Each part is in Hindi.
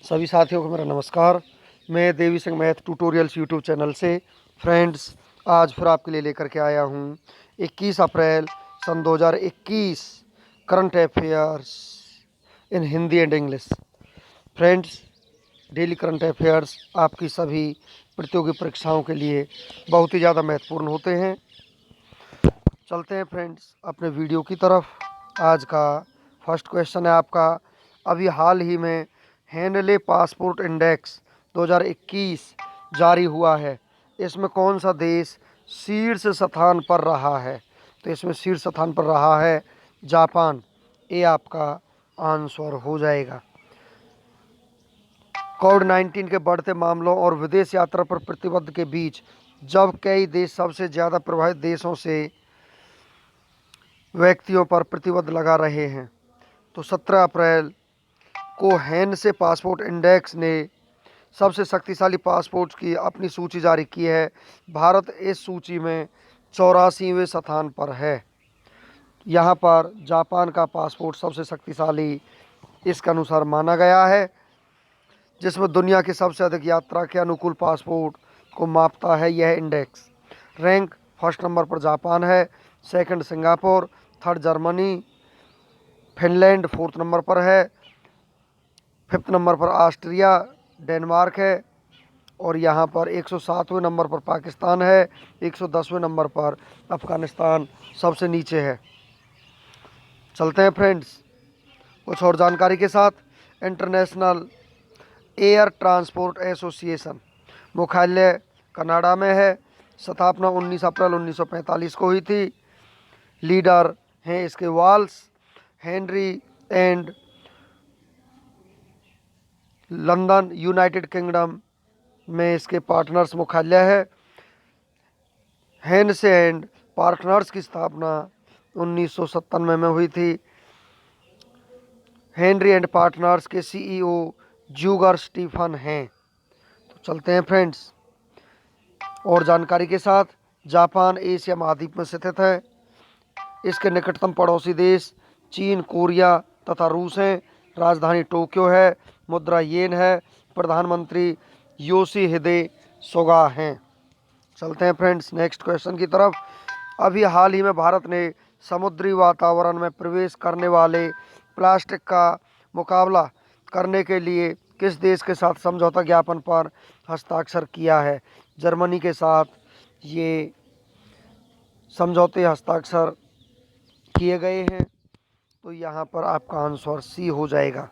सभी साथियों को मेरा नमस्कार। मैं Devi Singh math tutorials YouTube channel से फ्रेंड्स आज फिर आपके लिए लेकर के आया हूँ 21 अप्रैल सन 2021 current affairs in Hindi and English. Friends, daily current affairs आपकी सभी प्रतियोगी परीक्षाओं के लिए बहुत ही ज़्यादा महत्वपूर्ण होते हैं। चलते हैं फ्रेंड्स अपने वीडियो की तरफ। आज का फर्स्ट क्वेश्चन है आपका, अभी हाल ही में हेनले पासपोर्ट इंडेक्स 2021 जारी हुआ है। इसमें कौन सा देश शीर्ष स्थान पर रहा है? तो इसमें शीर्ष स्थान पर रहा है जापान। ये आपका आंसर हो जाएगा। कोविड-19 के बढ़ते मामलों और विदेश यात्रा पर प्रतिबंध के बीच जब कई देश सबसे ज़्यादा प्रभावित देशों से व्यक्तियों पर प्रतिबंध लगा रहे हैं, तो 17 अप्रैल को हेनसे पासपोर्ट इंडेक्स ने सबसे शक्तिशाली पासपोर्ट की अपनी सूची जारी की है। भारत इस सूची में 84वें स्थान पर है। यहाँ पर जापान का पासपोर्ट सबसे शक्तिशाली इसके अनुसार माना गया है, जिसमें दुनिया की सबसे अधिक यात्रा के अनुकूल पासपोर्ट को मापता है यह इंडेक्स। रैंक फर्स्ट नंबर पर जापान है, second Singapore, third Germany, Finland fourth number पर है, फिफ्थ नंबर पर ऑस्ट्रिया, डेनमार्क है और यहाँ पर 107वें नंबर पर पाकिस्तान है, 110वें नंबर पर अफ़गानिस्तान सबसे नीचे है। चलते हैं फ्रेंड्स कुछ और जानकारी के साथ। इंटरनेशनल एयर ट्रांसपोर्ट एसोसिएशन मुख्यालय कनाडा में है। स्थापना 19 अप्रैल 1945 को हुई थी। लीडर हैं इसके Walls, Henry and London United Kingdom में इसके पार्टनर्स मुख्यालय है। हेनसे एंड पार्टनर्स की स्थापना 1997 में हुई थी। हेनरी एंड पार्टनर्स के सीईओ जूगर स्टीफन हैं। तो चलते हैं फ्रेंड्स और जानकारी के साथ। जापान एशिया महाद्वीप में स्थित है। इसके निकटतम पड़ोसी देश चीन, कोरिया तथा रूस हैं। राजधानी टोक्यो है। मुद्रा येन है। प्रधानमंत्री योशिहिदे सुगा हैं। चलते हैं फ्रेंड्स नेक्स्ट क्वेश्चन की तरफ। अभी हाल ही में भारत ने समुद्री वातावरण में प्रवेश करने वाले प्लास्टिक का मुकाबला करने के लिए किस देश के साथ समझौता ज्ञापन पर हस्ताक्षर किया है? जर्मनी के साथ ये समझौते हस्ताक्षर किए गए हैं। तो यहाँ पर आपका आंसर सी हो जाएगा।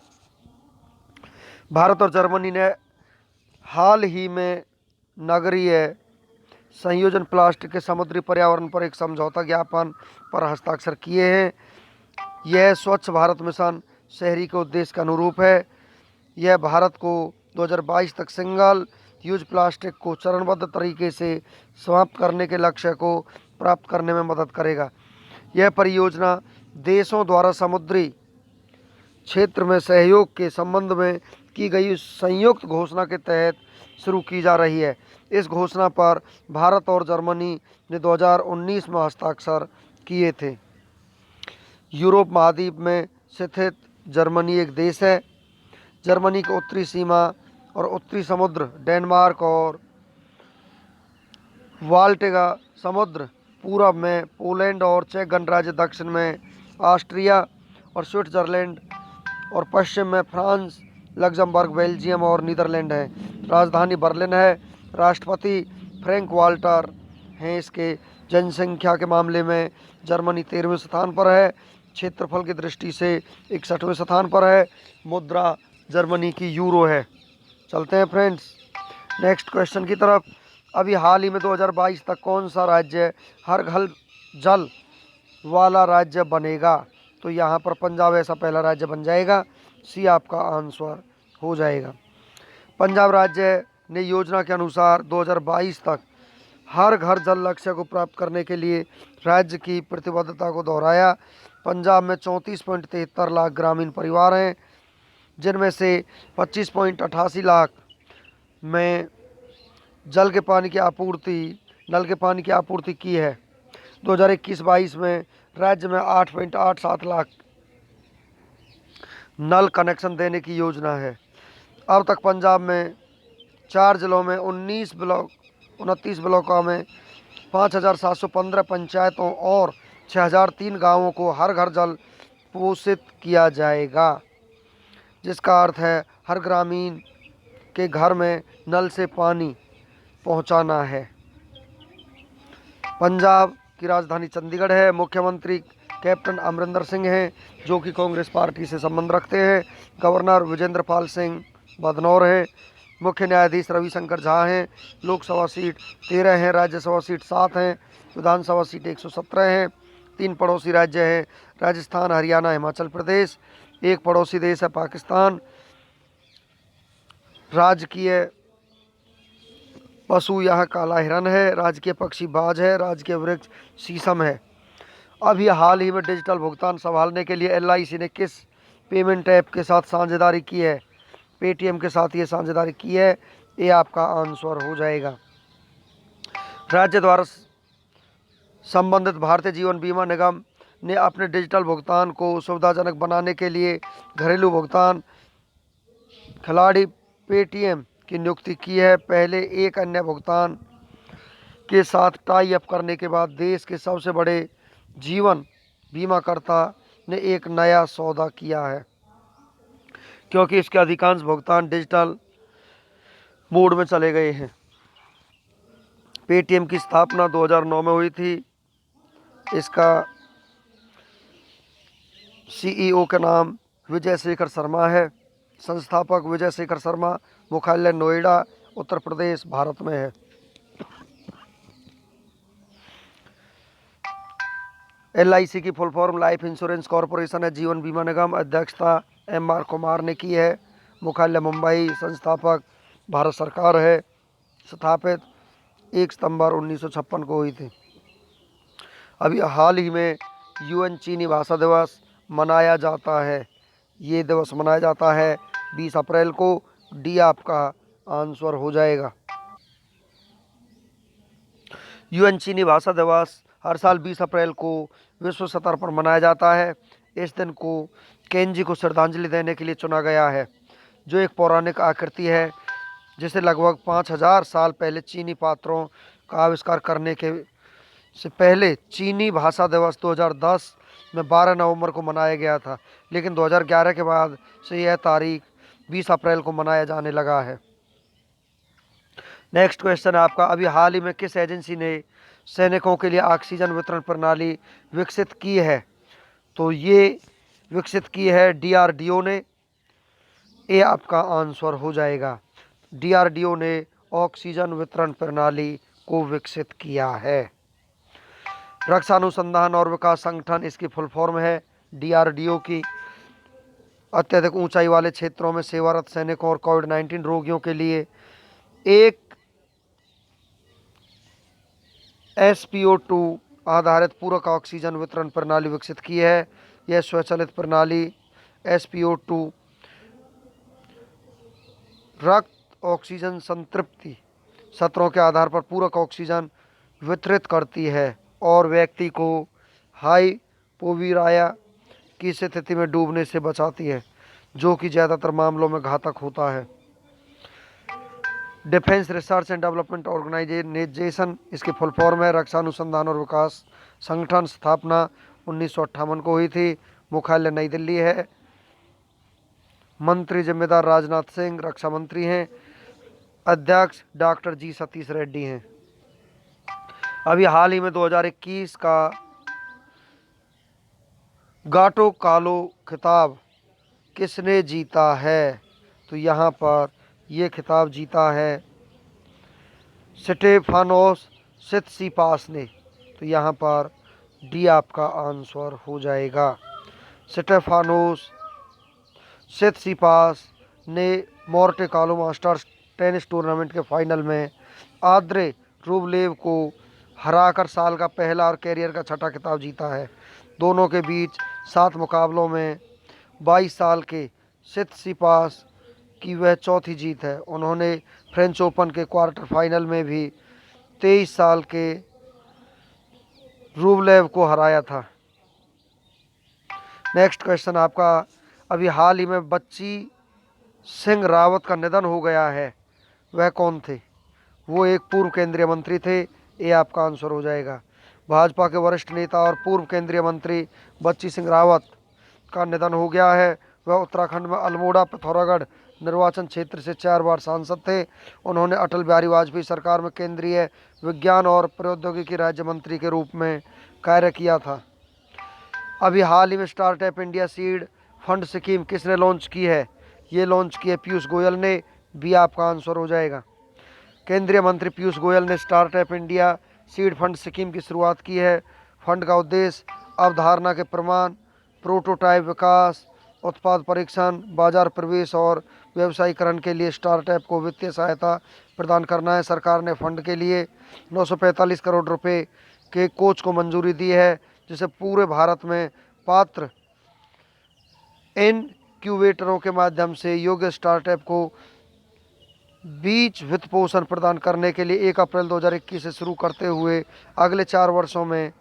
भारत और जर्मनी ने हाल ही में नगरीय संयोजन प्लास्टिक के समुद्री पर्यावरण पर एक समझौता ज्ञापन पर हस्ताक्षर किए हैं। यह स्वच्छ भारत मिशन शहरी के उद्देश्य के अनुरूप है। यह भारत को 2022 तक सिंगल यूज प्लास्टिक को चरणबद्ध तरीके से समाप्त करने के लक्ष्य को प्राप्त करने में मदद करेगा। यह परियोजना देशों द्वारा समुद्री क्षेत्र में सहयोग के संबंध में की गई संयुक्त घोषणा के तहत शुरू की जा रही है। इस घोषणा पर भारत और जर्मनी ने 2019 में हस्ताक्षर किए थे। यूरोप महाद्वीप में स्थित जर्मनी एक देश है। जर्मनी की उत्तरी सीमा और उत्तरी समुद्र डेनमार्क और बाल्टिक समुद्र, पूरब में पोलैंड और चेक गणराज्य, दक्षिण में ऑस्ट्रिया और स्विट्जरलैंड और पश्चिम में फ्रांस, लग्जमबर्ग, बेल्जियम और नीदरलैंड है। राजधानी बर्लिन है। राष्ट्रपति फ्रैंक वाल्टर हैं इसके। जनसंख्या के मामले में जर्मनी 13वें स्थान पर है। क्षेत्रफल की दृष्टि से 61वें स्थान पर है। मुद्रा जर्मनी की यूरो है। चलते हैं फ्रेंड्स नेक्स्ट क्वेश्चन की तरफ। अभी हाल ही में 2022 तक कौन सा राज्य हर घर जल वाला राज्य बनेगा? तो यहाँ पर पंजाब ऐसा पहला राज्य बन जाएगा। सी आपका आंसर हो जाएगा। पंजाब राज्य ने योजना के अनुसार 2022 तक हर घर जल लक्ष्य को प्राप्त करने के लिए राज्य की प्रतिबद्धता को दोहराया। पंजाब में 34.73 लाख ग्रामीण परिवार हैं, जिनमें से 25.88 लाख में जल के पानी की आपूर्ति नल के पानी की आपूर्ति की है। 2021-22 में राज्य में 8.87 लाख नल कनेक्शन देने की योजना है। अब तक पंजाब में 4 जिलों में 29 ब्लॉकों में 5,715 पंचायतों और 6,003 गाँवों को हर घर जल पोषित किया जाएगा, जिसका अर्थ है हर ग्रामीण के घर में नल से पानी पहुंचाना है। पंजाब की राजधानी चंडीगढ़ है। मुख्यमंत्री कैप्टन अमरिंदर सिंह हैं, जो कि कांग्रेस पार्टी से संबंध रखते हैं। गवर्नर विजेंद्र पाल सिंह बदनौर है। मुख्य न्यायाधीश रविशंकर झा हैं। लोकसभा सीट 13 हैं, राज्यसभा सीट 7 हैं, विधानसभा सीट 117 हैं। 3 पड़ोसी राज्य हैं, राजस्थान, हरियाणा, हिमाचल प्रदेश। एक पड़ोसी देश है पाकिस्तान। राजकीय पशु यहाँ काला हिरन है। राजकीय पक्षी बाज है। राजकीय वृक्ष शीशम है। अभी हाल ही में डिजिटल भुगतान संभालने के लिए एलआईसी ने किस पेमेंट ऐप के साथ साझेदारी की है? पेटीएम के साथ ये साझेदारी की है। ये आपका आंसर हो जाएगा। राज्य द्वारा संबंधित भारतीय जीवन बीमा निगम ने अपने डिजिटल भुगतान को सुविधाजनक बनाने के लिए घरेलू भुगतान खिलाड़ी पेटीएम की नियुक्ति की है। पहले एक अन्य भुगतान के साथ टाई अप करने के बाद देश के सबसे बड़े जीवन बीमाकर्ता ने एक नया सौदा किया है, क्योंकि इसके अधिकांश भुगतान डिजिटल मोड में चले गए हैं। पेटीएम की स्थापना 2009 में हुई थी। इसका सीईओ का नाम विजय शेखर शर्मा है। संस्थापक विजय शेखर शर्मा। मुख्यालय नोएडा, उत्तर प्रदेश, भारत में है। एलआईसी की full form life insurance corporation है। जीवन बीमा निगम, अध्यक्षता एमआर कुमार ने की है। मुख्यालय मुंबई। संस्थापक भारत सरकार है। स्थापित 1 सितंबर 1956 को हुई थी। अभी हाल ही में यूएन चीनी भाषा दिवस मनाया जाता है। ये दिवस मनाया जाता है 20 अप्रैल को। डी आपका आंसर हो जाएगा। यूएन चीनी भाषा दिवस हर साल 20 अप्रैल को विश्व स्तर पर मनाया जाता है। इस दिन को केंजी को श्रद्धांजलि देने के लिए चुना गया है, जो एक पौराणिक आकृति है जिसे लगभग 5000 साल पहले चीनी पात्रों का आविष्कार करने के से पहले चीनी भाषा दिवस 2010 में 12 नवंबर को मनाया गया था, लेकिन 2011 के बाद से यह तारीख 20 अप्रैल को मनाया जाने लगा है। नेक्स्ट क्वेश्चन आपका, अभी हाल ही में किस एजेंसी ने सैनिकों के लिए ऑक्सीजन वितरण प्रणाली विकसित की है? तो ये विकसित की है डीआरडीओ ने। ये आपका आंसर हो जाएगा। डीआरडीओ ने ऑक्सीजन वितरण प्रणाली को विकसित किया है। रक्षा अनुसंधान और विकास संगठन, इसकी फुल फॉर्म है डीआरडीओ की। अत्यधिक ऊंचाई वाले क्षेत्रों में सेवारत सैनिकों और कोविड-19 रोगियों के लिए एक SpO2 आधारित पूरक ऑक्सीजन वितरण प्रणाली विकसित की है। यह स्वचालित प्रणाली SpO2 रक्त ऑक्सीजन संतृप्ति सत्रों के आधार पर पूरक ऑक्सीजन वितरित करती है और व्यक्ति को हाइपोवीराया की स्थिति में डूबने से बचाती है, जो कि ज़्यादातर मामलों में घातक होता है। Defence research and development organisation, इसकी फुल फॉर्म है रक्षा अनुसंधान और विकास संगठन। स्थापना 1958 को हुई थी। मुख्यालय नई दिल्ली है। मंत्री जिम्मेदार राजनाथ सिंह रक्षा मंत्री हैं। अध्यक्ष डॉक्टर जी सतीश रेड्डी हैं। अभी हाल ही में 2021 का गाटो कालो खिताब किसने जीता है? तो यहाँ पर ये खिताब जीता है स्टेफानोस सित्सिपास ने। तो यहाँ पर डी आपका आंसर हो जाएगा। स्टेफानोस सित्सिपास ने Monte Carlo masters tennis tournament के फाइनल में आंद्रे रूबलेव को हराकर साल का पहला और कैरियर का छठा खिताब जीता है। दोनों के बीच 7 मुकाबलों में 22 साल के सित्सिपास की वह चौथी जीत है। उन्होंने फ्रेंच ओपन के क्वार्टर फाइनल में भी 23 साल के रूबलेव को हराया था। नेक्स्ट क्वेश्चन आपका, अभी हाल ही में बच्ची सिंह रावत का निधन हो गया है वह कौन थे? वो एक पूर्व केंद्रीय मंत्री थे। ये आपका आंसर हो जाएगा। भाजपा के वरिष्ठ नेता और पूर्व केंद्रीय मंत्री बच्ची सिंह रावत का निधन हो गया है। वह उत्तराखंड में अल्मोड़ा पिथौरागढ़ निर्वाचन क्षेत्र से 4 बार सांसद थे। उन्होंने अटल बिहारी वाजपेयी सरकार में केंद्रीय विज्ञान और प्रौद्योगिकी राज्य मंत्री के रूप में कार्य किया था। अभी हाल ही में startup India seed fund scheme किसने लॉन्च की है? ये लॉन्च की है पीयूष गोयल ने। भी आपका आंसर हो जाएगा। केंद्रीय मंत्री पीयूष गोयल ने startup India seed fund scheme की शुरुआत की है। फंड का उद्देश्य अवधारणा के प्रमाण, प्रोटोटाइप विकास, उत्पाद परीक्षण, बाजार प्रवेश और व्यवसायीकरण के लिए स्टार्टअप को वित्तीय सहायता प्रदान करना है। सरकार ने फंड के लिए 945 करोड़ रुपए के कोष को मंजूरी दी है, जिसे पूरे भारत में पात्र इनक्यूबेटरों के माध्यम से योग्य स्टार्टअप को बीच वित्त पोषण प्रदान करने के लिए 1 अप्रैल 2021 से शुरू करते हुए अगले 4 वर्षों में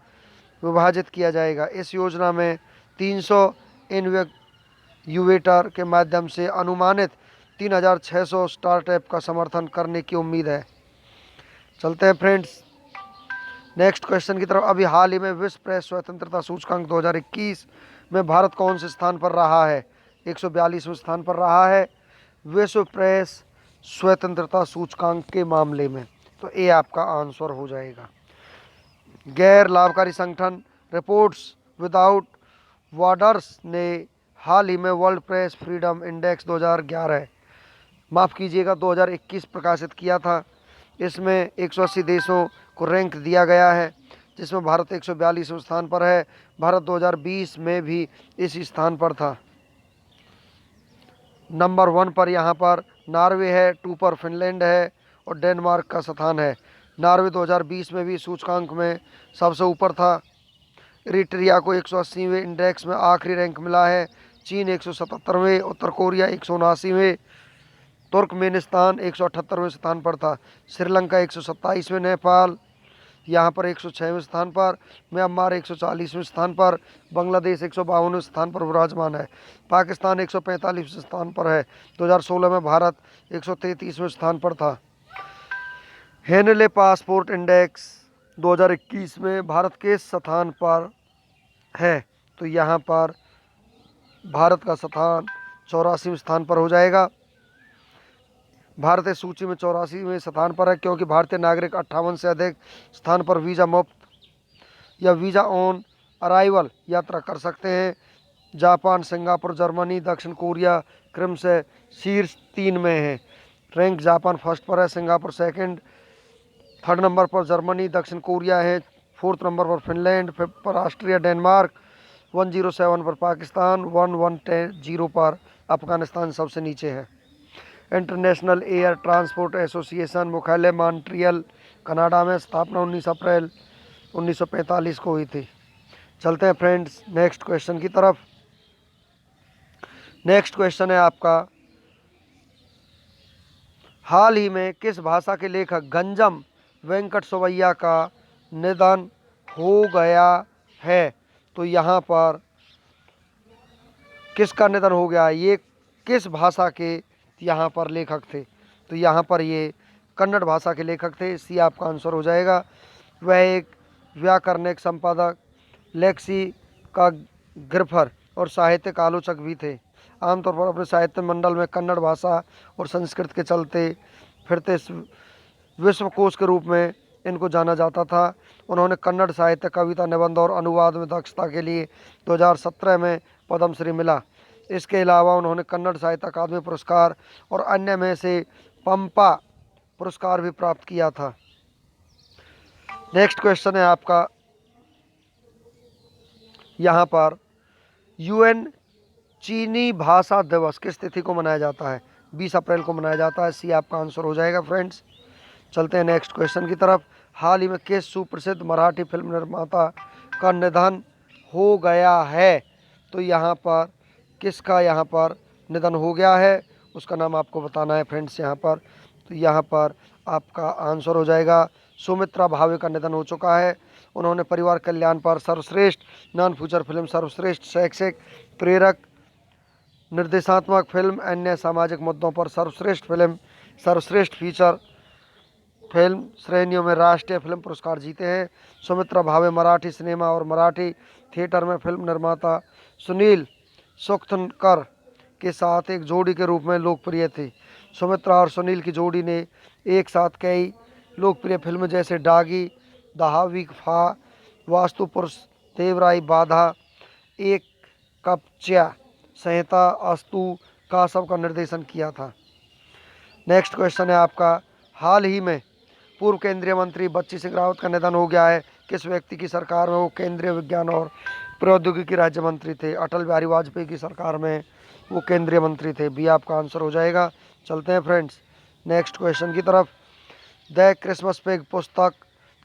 विभाजित किया जाएगा। इस योजना में 300 इनक्यूबेटर के माध्यम से अनुमानित 3600 स्टार्टअप का समर्थन करने की उम्मीद है। चलते हैं फ्रेंड्स नेक्स्ट क्वेश्चन की तरफ। अभी हाल ही में विश्व प्रेस स्वतंत्रता सूचकांक 2021 में भारत कौन से स्थान पर रहा है? 142वें स्थान पर रहा है विश्व प्रेस स्वतंत्रता सूचकांक के मामले में। तो ये आपका आंसर हो जाएगा। गैर लाभकारी संगठन रिपोर्ट्स विदाउट बॉर्डर्स ने हाल ही में वर्ल्ड प्रेस फ्रीडम इंडेक्स 2011 माफ़ कीजिएगा 2021 प्रकाशित किया था। इसमें 180 देशों को रैंक दिया गया है, जिसमें भारत 142वें स्थान पर है। भारत 2020 में भी इस स्थान पर था। नंबर 1 पर यहाँ पर नॉर्वे है, 2 पर फिनलैंड है और डेनमार्क का स्थान है। नॉर्वे 2020 में भी सूचकांक में सबसे ऊपर था। इरिट्रिया को 180वें इंडेक्स में आखिरी रैंक मिला है। चीन 177वें, उत्तर कोरिया 179वें, तुर्कमेनिस्तान 178वें स्थान पर था। श्रीलंका 127वें, नेपाल यहाँ पर 106वें स्थान पर, म्यांमार 140वें स्थान पर, बांग्लादेश 152वें स्थान पर विराजमान है। पाकिस्तान 145वें स्थान पर है। 2016 में भारत 133वें स्थान पर था। हेनले पासपोर्ट इंडेक्स 2021 में भारत के स्थान पर है। तो यहाँ पर भारत का स्थान 84वें स्थान पर हो जाएगा। भारतीय सूची में 84वें स्थान पर है, क्योंकि भारतीय नागरिक 58 से अधिक स्थान पर वीज़ा मुफ्त या वीज़ा ऑन अराइवल यात्रा कर सकते हैं। जापान, सिंगापुर, जर्मनी, दक्षिण कोरिया क्रम से शीर्ष 3 में है। रैंक जापान फर्स्ट पर है, सिंगापुर सेकंड, 3rd नंबर पर जर्मनी, दक्षिण कोरिया है, 4th नंबर पर फिनलैंड, 5th पर ऑस्ट्रिया, डेनमार्क, 107 पर पाकिस्तान, 110 पर अफगानिस्तान सबसे नीचे है। इंटरनेशनल एयर ट्रांसपोर्ट एसोसिएशन मुख्यालय मॉन्ट्रियल कनाडा में, स्थापना 19 अप्रैल 1945 को हुई थी। चलते हैं फ्रेंड्स नेक्स्ट क्वेश्चन की तरफ। नेक्स्ट क्वेश्चन है आपका, हाल ही में किस भाषा के लेखक गंजम वेंकट सुवैया का निधन हो गया है? तो यहाँ पर किसका निधन हो गया? ये किस भाषा के यहाँ पर लेखक थे? तो यहाँ पर ये कन्नड़ भाषा के लेखक थे। सी आपका आंसर हो जाएगा। वह एक व्याकरणिक संपादक, लेक्सी का ग्रिफर और साहित्यिक आलोचक भी थे। आमतौर पर अपने साहित्य मंडल में कन्नड़ भाषा और संस्कृत के चलते फिरते विश्वकोश के रूप में इनको जाना जाता था। उन्होंने कन्नड़ साहित्य, कविता, निबंध और अनुवाद में दक्षता के लिए 2017 में पद्मश्री मिला। इसके अलावा उन्होंने कन्नड़ साहित्य अकादमी पुरस्कार और अन्य में से पंपा पुरस्कार भी प्राप्त किया था। नेक्स्ट क्वेश्चन है आपका, यहाँ पर यूएन चीनी भाषा दिवस किस तिथि को मनाया जाता है? 20 अप्रैल को मनाया जाता है। सी आपका आंसर हो जाएगा फ्रेंड्स। चलते हैं नेक्स्ट क्वेश्चन की तरफ। हाल ही में किस सुप्रसिद्ध मराठी फिल्म निर्माता का निधन हो गया है? तो यहाँ पर किसका यहाँ पर निधन हो गया है, उसका नाम आपको बताना है फ्रेंड्स यहाँ पर। तो यहाँ पर आपका आंसर हो जाएगा सुमित्रा भावे का निधन हो चुका है। उन्होंने परिवार कल्याण पर सर्वश्रेष्ठ नॉन फीचर फिल्म, सर्वश्रेष्ठ शैक्षिक प्रेरक निर्देशात्मक फिल्म, अन्य सामाजिक मुद्दों पर सर्वश्रेष्ठ फिल्म, सर्वश्रेष्ठ फीचर फिल्म श्रेणियों में राष्ट्रीय फिल्म पुरस्कार जीते हैं। सुमित्रा भावे मराठी सिनेमा और मराठी थिएटर में फिल्म निर्माता सुनील सुखतनकर के साथ एक जोड़ी के रूप में लोकप्रिय थी। सुमित्रा और सुनील की जोड़ी ने एक साथ कई लोकप्रिय फिल्में जैसे डागी, दहाविक फा, वास्तु पुरुष, देवराई बाधा, एक कपच्या संहिता, अस्तु का सबका निर्देशन किया था। नेक्स्ट क्वेश्चन है आपका, हाल ही में पूर्व केंद्रीय मंत्री बच्ची सिंह रावत का निधन हो गया है। किस व्यक्ति की सरकार में वो केंद्रीय विज्ञान और प्रौद्योगिकी राज्य मंत्री थे? अटल बिहारी वाजपेयी की सरकार में वो केंद्रीय मंत्री थे। बी आपका आंसर हो जाएगा। चलते हैं फ्रेंड्स नेक्स्ट क्वेश्चन की तरफ। द क्रिसमस पिग पुस्तक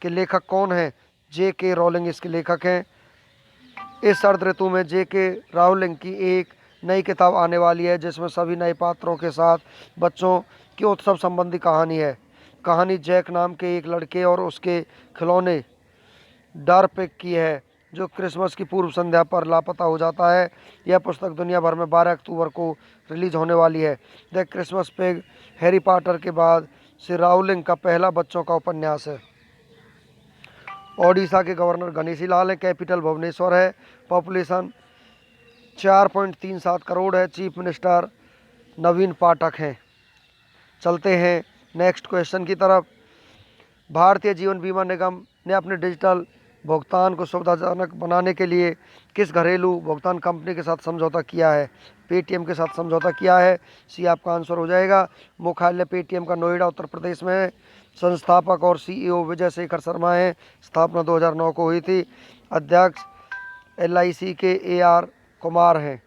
के लेखक कौन है? J.K. रॉलिंग इसके लेखक हैं। इस शरद ऋतु में J.K. रॉलिंग की एक नई किताब आने वाली है जिसमें सभी नए पात्रों के साथ बच्चों के उत्सव संबंधी कहानी है। कहानी जैक नाम के एक लड़के और उसके खिलौने डर पिग की है जो क्रिसमस की पूर्व संध्या पर लापता हो जाता है। यह पुस्तक दुनिया भर में 12 अक्टूबर को रिलीज होने वाली है। The Christmas pig Harry Potter के बाद से राउलिंग का पहला बच्चों का उपन्यास है। ओडिशा के गवर्नर गणेशी लाल है। कैपिटल भुवनेश्वर है। पॉपुलेशन 4.37 करोड़ है। चीफ मिनिस्टर नवीन पाठक हैं। चलते हैं नेक्स्ट क्वेश्चन की तरफ। भारतीय जीवन बीमा निगम ने अपने डिजिटल भुगतान को सुविधाजनक बनाने के लिए किस घरेलू भुगतान कंपनी के साथ समझौता किया है? पेटीएम के साथ समझौता किया है। सी आपका आंसर हो जाएगा। मुख्यालय पेटीएम का नोएडा उत्तर प्रदेश में है। संस्थापक और सीईओ विजय शेखर शर्मा हैं। स्थापना 2009 को हुई थी। अध्यक्ष LIC के AR कुमार हैं।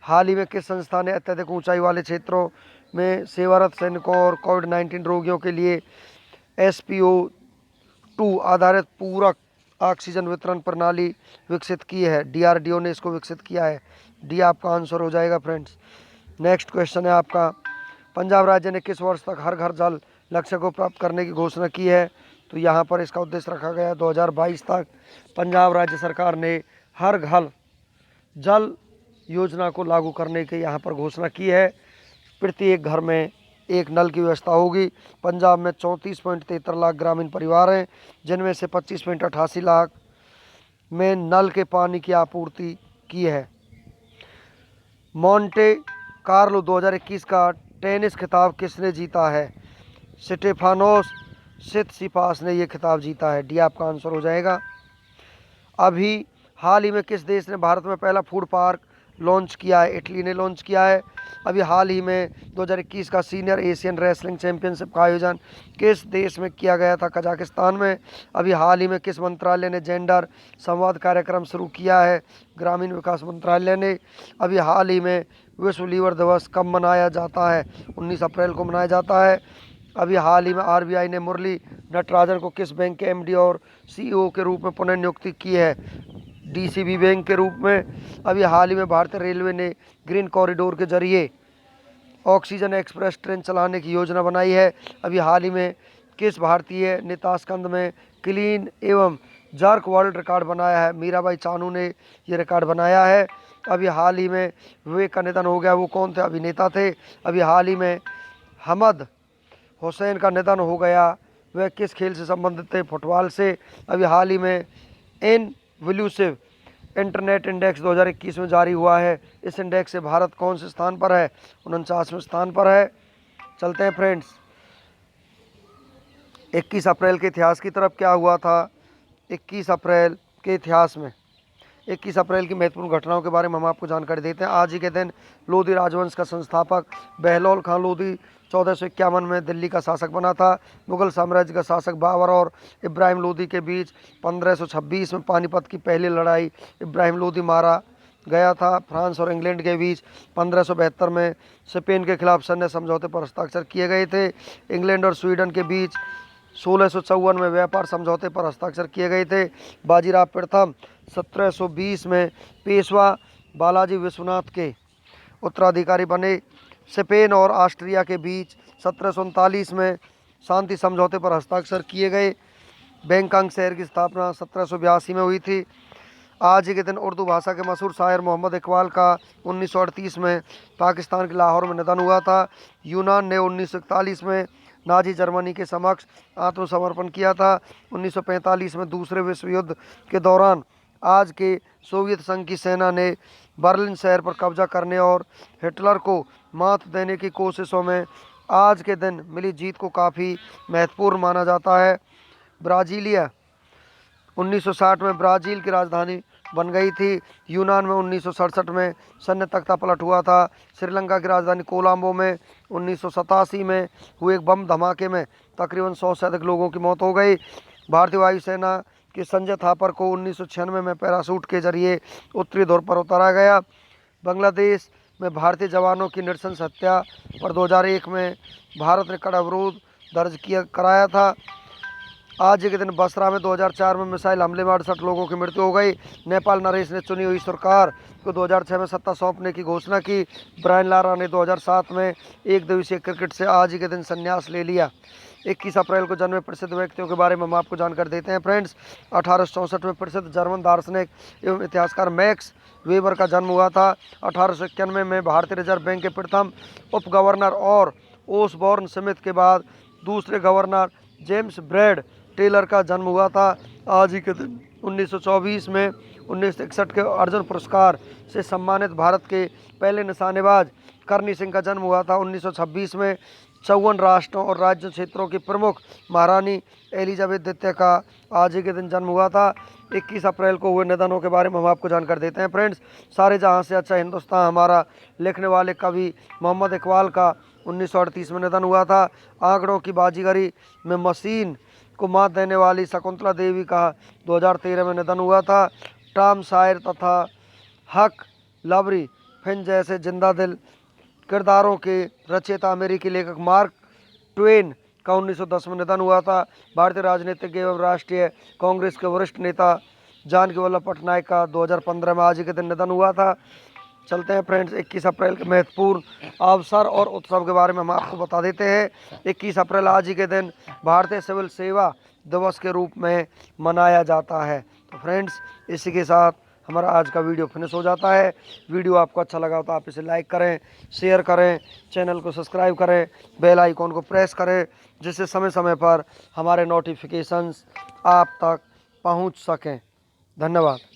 हाल ही में किस संस्था ने अत्यधिक ऊंचाई वाले क्षेत्रों में सेवारत सैनिकों और कोविड-19 रोगियों के लिए SpO2 आधारित पूरक ऑक्सीजन वितरण प्रणाली विकसित की है? DRDO ने इसको विकसित किया है। डी आपका आंसर हो जाएगा फ्रेंड्स। नेक्स्ट क्वेश्चन है आपका, पंजाब राज्य ने किस वर्ष तक हर घर जल लक्ष्य को प्राप्त करने की घोषणा की है? तो यहाँ पर इसका उद्देश्य रखा गया है 2022 तक पंजाब राज्य सरकार ने हर घर जल योजना को लागू करने की यहाँ पर घोषणा की है। प्रत्येक घर में एक नल की व्यवस्था होगी। पंजाब में 34.73 लाख ग्रामीण परिवार हैं जिनमें से 25.88 लाख में नल के पानी की आपूर्ति की है। मोंटे कार्लो 2021 का टेनिस खिताब किसने जीता है? स्टेफानोस सितसिपास ने यह खिताब जीता है। डी आपका आंसर हो जाएगा। अभी हाल ही में किस देश ने भारत में पहला फूड पार्क लॉन्च किया है? इटली ने लॉन्च किया है। अभी हाल ही में 2021 का सीनियर एशियन रेसलिंग चैंपियनशिप का आयोजन किस देश में किया गया था? कजाकिस्तान में। अभी हाल ही में किस मंत्रालय ने जेंडर संवाद कार्यक्रम शुरू किया है? ग्रामीण विकास मंत्रालय ने। अभी हाल ही में विश्व लीवर दिवस कब मनाया जाता है? 19 अप्रैल को मनाया जाता है। अभी हाल ही में RBI ने मुरली नटराजन को किस बैंक के MD और CEO के रूप में पुनः नियुक्ति की है? DCB बैंक के रूप में। अभी हाल ही में भारतीय रेलवे ने ग्रीन कॉरिडोर के जरिए ऑक्सीजन एक्सप्रेस ट्रेन चलाने की योजना बनाई है। अभी हाल ही में किस भारतीय ने ताशकंद में क्लीन एवं जर्क वर्ल्ड रिकॉर्ड बनाया है? मीराबाई चानू ने ये रिकॉर्ड बनाया है। अभी हाल ही में विवेक का निधन हो गया। वो कौन थे? अभिनेता थे। अभी हाल ही में हमद हुसैन का निधन हो गया। वह किस खेल से संबंधित थे? फुटबॉल से। अभी हाल ही में इनवल्यूसिव इंटरनेट इंडेक्स 2021 में जारी हुआ है। इस इंडेक्स से भारत कौन से स्थान पर है? 49वें स्थान पर है। चलते हैं फ्रेंड्स 21 अप्रैल के इतिहास की तरफ। क्या हुआ था 21 अप्रैल के इतिहास में? 21 अप्रैल की महत्वपूर्ण घटनाओं के बारे में हम आपको जानकारी देते हैं। आज ही के दिन लोधी राजवंश का संस्थापक बहलोल खां लोधी 1451 में दिल्ली का शासक बना था। मुगल साम्राज्य का शासक बाबर और इब्राहिम लोधी के बीच 1526 में पानीपत की पहली लड़ाई इब्राहिम लोधी मारा गया था। फ्रांस और इंग्लैंड के बीच 1572 में स्पेन के खिलाफ सैन्य समझौते पर हस्ताक्षर किए गए थे। इंग्लैंड और स्वीडन के बीच 1654 में व्यापार समझौते पर हस्ताक्षर किए गए थे। बाजीराव प्रथम 1720 में पेशवा बालाजी विश्वनाथ के उत्तराधिकारी बने। स्पेन और ऑस्ट्रिया के बीच 1739 में शांति समझौते पर हस्ताक्षर किए गए। बैंकॉक शहर की स्थापना 1782 में हुई थी। आज ही के दिन उर्दू भाषा के मशहूर शायर मोहम्मद इकबाल का 1938 में पाकिस्तान के लाहौर में निधन हुआ था। यूनान ने 1941 में नाजी जर्मनी के समक्ष आत्मसमर्पण किया था। 1945 में दूसरे विश्व युद्ध के दौरान आज के सोवियत संघ की सेना ने बर्लिन शहर पर कब्जा करने और हिटलर को मात देने की कोशिशों में आज के दिन मिली जीत को काफ़ी महत्वपूर्ण माना जाता है। ब्राज़ीलिया 1960 में ब्राज़ील की राजधानी बन गई थी। यूनान में 1967 में सैन्य तख्ता पलट हुआ था। श्रीलंका की राजधानी कोलंबो में 1987 में हुए एक बम धमाके में तकरीबन 100 से अधिक लोगों की मौत हो गई। भारतीय वायुसेना के संजय थापर को 1996 में पैराशूट के जरिए उत्तरी ध्रुव पर उतारा गया। बांग्लादेश में भारतीय जवानों की नृशंस हत्या पर 2001 में भारत ने कड़ा विरोध दर्ज कराया था। आज के दिन बसरा में 2004 में मिसाइल हमले में 68 लोगों की मृत्यु हो गई। नेपाल नरेश ने चुनी हुई सरकार को 2006 में सत्ता सौंपने की घोषणा की। ब्रायन लारा ने 2007 में एक दिवसीय क्रिकेट से आज ही के दिन संन्यास ले लिया। 21 अप्रैल को जन्मे प्रसिद्ध व्यक्तियों के बारे में हम आपको जानकारी देते हैं फ्रेंड्स। 1864 में प्रसिद्ध जर्मन दार्शनिक एवं इतिहासकार मैक्स वेबर का जन्म हुआ था। 1891 में भारतीय रिजर्व बैंक के प्रथम उप गवर्नर और ओसबॉर्न स्मिथ के बाद दूसरे गवर्नर जेम्स ब्रैड टेलर का जन्म हुआ था। आज ही के दिन 1924 में 1961 के अर्जुन पुरस्कार से सम्मानित भारत के पहले निशानेबाज करनी सिंह का जन्म हुआ था। 1926 में 54 राष्ट्रों और राज्य क्षेत्रों की प्रमुख महारानी एलिजाबेथ द्वितीय का आज ही के दिन जन्म हुआ था। 21 अप्रैल को हुए निधनों के बारे में हम आपको जानकारी देते हैं फ्रेंड्स। सारे जहां से अच्छा हिंदुस्तान हमारा लिखने वाले कवि मोहम्मद इकबाल का 1938 में निधन हुआ था। आंकड़ों की बाजीगरी में मशीन को मात देने वाली शकुंतला देवी का 2013 में निधन हुआ था। टॉम सायर तथा हक लवरी फिन जैसे जिंदा दिल किरदारों के रचयिता अमेरिकी लेखक मार्क ट्वेन का 1910 में निधन हुआ था। भारतीय राजनीतिज्ञ एवं राष्ट्रीय कांग्रेस के वरिष्ठ नेता जानकी वल्लभ पटनायक का 2015 में आज ही के दिन निधन हुआ था। चलते हैं फ्रेंड्स 21 अप्रैल के महत्वपूर्ण अवसर और उत्सव के बारे में हम आपको बता देते हैं। 21 अप्रैल आज ही के दिन भारतीय सिविल सेवा दिवस के रूप में मनाया जाता है। तो फ्रेंड्स इसी के साथ हमारा आज का वीडियो फिनिश हो जाता है। वीडियो आपको अच्छा लगा तो आप इसे लाइक करें, शेयर करें, चैनल को सब्सक्राइब करें, बेल आइकॉन को प्रेस करें, जिससे समय समय पर हमारे नोटिफिकेशंस आप तक पहुंच सकें। धन्यवाद।